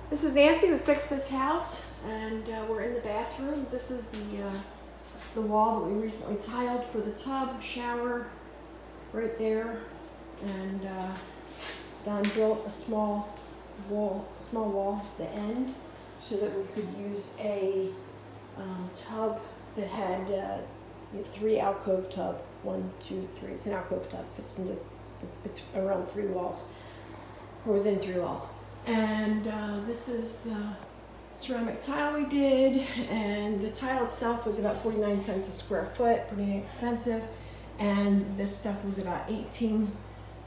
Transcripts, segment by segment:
This is Nancy who fixed this house, and we're in the bathroom. This is the wall that we recently tiled for the tub, shower, right there. And Don built a small wall at the end so that we could use a tub that had 3 alcove tub. 1, 2, 3. It's an alcove tub. It's around 3 walls, or within 3 walls. And this is the ceramic tile we did, and the tile itself was about 49 cents a square foot, pretty inexpensive. And this stuff was about $18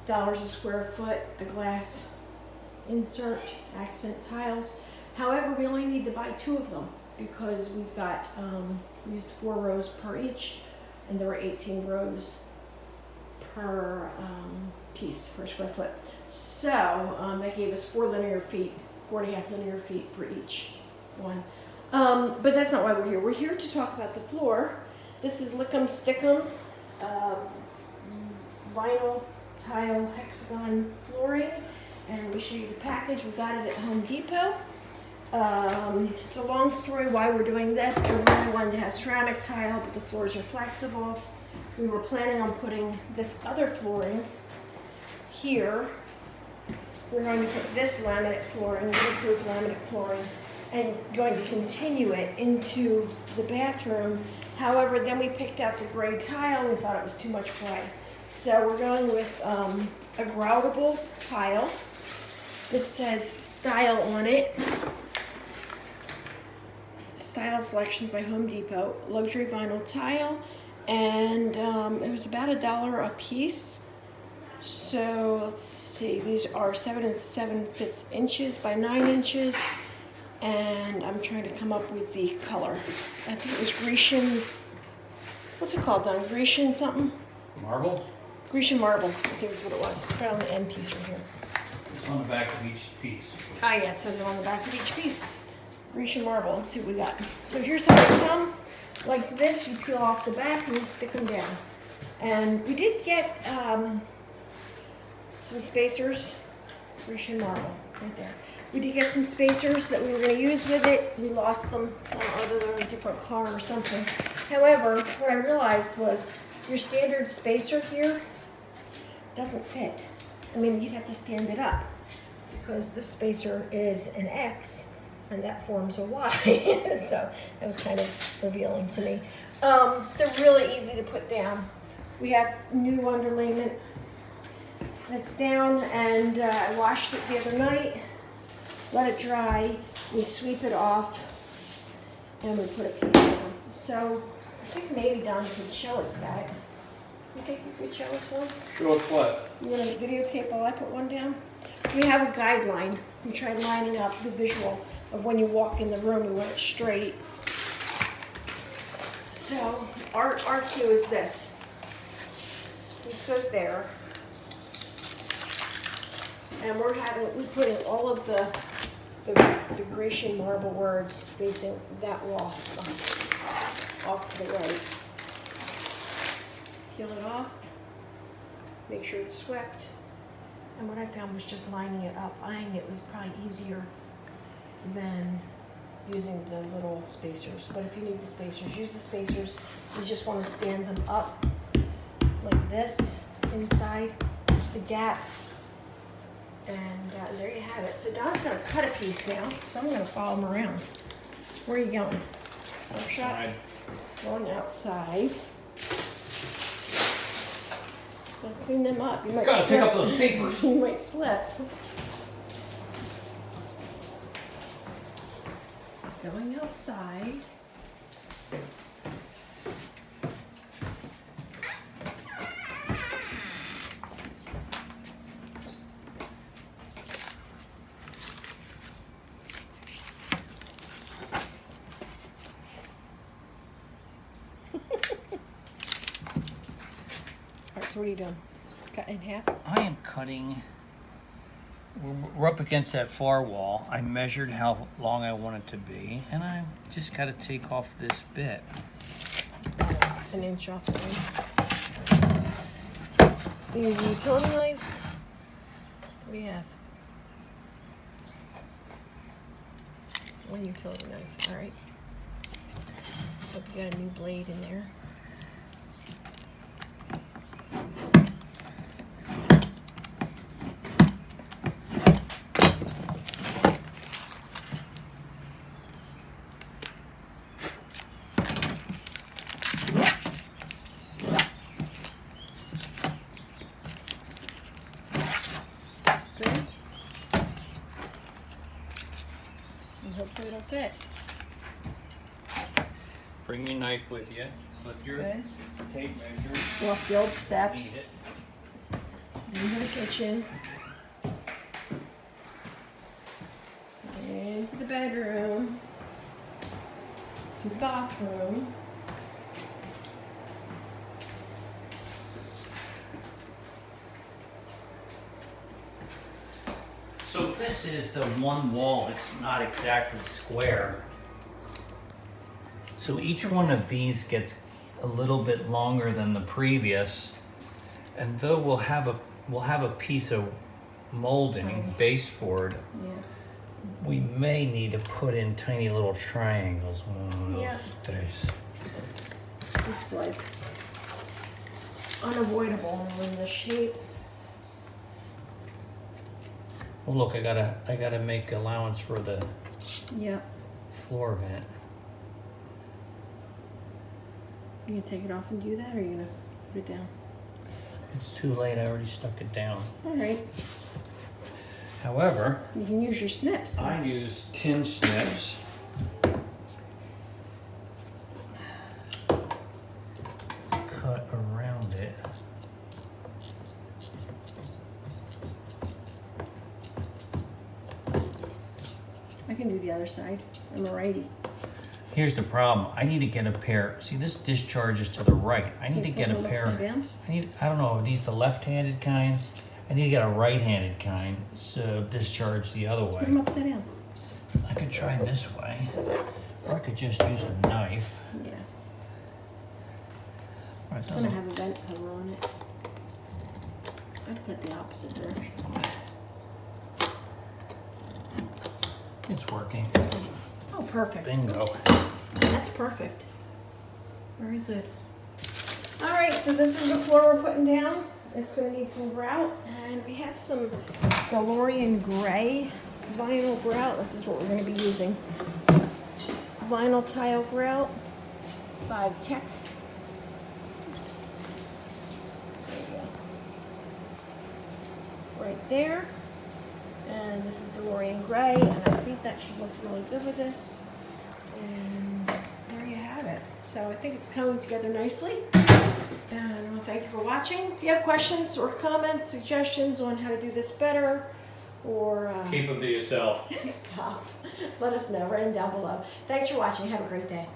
a square foot, the glass insert accent tiles. However, we only need to buy 2 of them because we've got we used 4 rows per each, and there were 18 rows per piece per square foot. So that gave us 4.5 linear feet for each one. But that's not why we're here. We're here to talk about the floor. This is Lick'em Stickum vinyl tile hexagon flooring, and we show you the package. We got it at Home Depot. It's a long story why we're doing this. I really wanted to have ceramic tile, but the floors are flexible. We were planning on putting this other flooring here. We're going to put this laminate flooring, waterproof laminate flooring, and going to continue it into the bathroom. However, then we picked out the gray tile. We thought it was too much gray. So we're going with a groutable tile. This says Style on it. Style Selections by Home Depot. Luxury vinyl tile. And it was about $1 a piece. So let's see, these are 7 7/5 inches by 9 inches. And I'm trying to come up with the color. I think it was Grecian, what's it called, Don? Grecian something? Marble? Grecian Marble, I think is what it was. Put it on the end piece right here. It's on the back of each piece. Ah, yeah, it says it on the back of each piece. Grecian Marble, let's see what we got. So here's how they come. Like this, you peel off the back and you stick them down. And we did get some spacers, Grecian Marble, right there. We did get some spacers that we were going to use with it. We lost them, either they're in a different car or something. However, what I realized was your standard spacer here doesn't fit. I mean, you'd have to stand it up because this spacer is an X and that forms a Y. So that was kind of revealing to me. They're really easy to put down. We have new underlayment that's down, and I washed it the other night, let it dry, we sweep it off, and we put a piece over. So I think maybe Don could show us that. You think you could show us one? Show us what? You want to videotape while I put one down? We have a guideline. We tried lining up the visual of when you walk in the room, we want it straight. So our cue is this. This goes there. And we're putting all of the Grecian marble words facing that wall off to the right. Peel it off, make sure it's swept. And what I found was just lining it up. Eyeing it was probably easier than using the little spacers. But if you need the spacers, use the spacers. You just want to stand them up like this inside the gap. And there you have it. So Don's going to cut a piece now, so I'm going to follow him around. Where are you going? Outside. Going outside. Gonna clean them up. You might Gotta slip. pick up those papers. You might slip. Going outside. So what are you doing? Cut in half? I am cutting. We're up against that far wall. I measured how long I want it to be, and I just got to take off this bit. An inch off the ring. Use a utility knife. What do you have? one utility knife. All right. Hope you got a new blade in there. Good. And hopefully it'll fit. Bring your knife with you. With your Good. tape measure. Walk the old Need steps it. into the kitchen. Into the bedroom. To the bathroom. So this is the one wall that's not exactly square. So each one of these gets a little bit longer than the previous. And though we'll have a piece of molding baseboard, Yeah. we may need to put in tiny little triangles. One, Yeah. dos, tres. It's like unavoidable in the shape. Well, look, I gotta make allowance for the Yeah. floor vent. You gonna take it off and do that, or are you gonna put it down? It's too late. I already stuck it down. All right. However, You can use your snips. I use tin snips. Cut around it. I can do the other side. I'm a righty. Here's the problem. I need to get a pair. See, this discharges to the right. I need to get a pair. I don't know if these the left-handed kind. I need to get a right-handed kind, so discharge the other Put them way. upside down. I could try this way, or I could just use a knife. Yeah. Or it It's gonna doesn't- have a vent cover on it. I'd cut the opposite direction. It's working. Oh, perfect. Bingo. That's perfect. Very good. All right, so this is the floor we're putting down. It's gonna need some grout, and we have some Grecian gray vinyl grout. This is what we're gonna be using. Vinyl tile grout by Tech. Oops. There you go. Right there. And this is DeLorean gray, and I think that should look really good with this. And there you have it. So I think it's coming together nicely. And I want to thank you for watching. If you have questions or comments, suggestions on how to do this better, or Keep them to yourself. stop, let us know. Write them down below. Thanks for watching. Have a great day.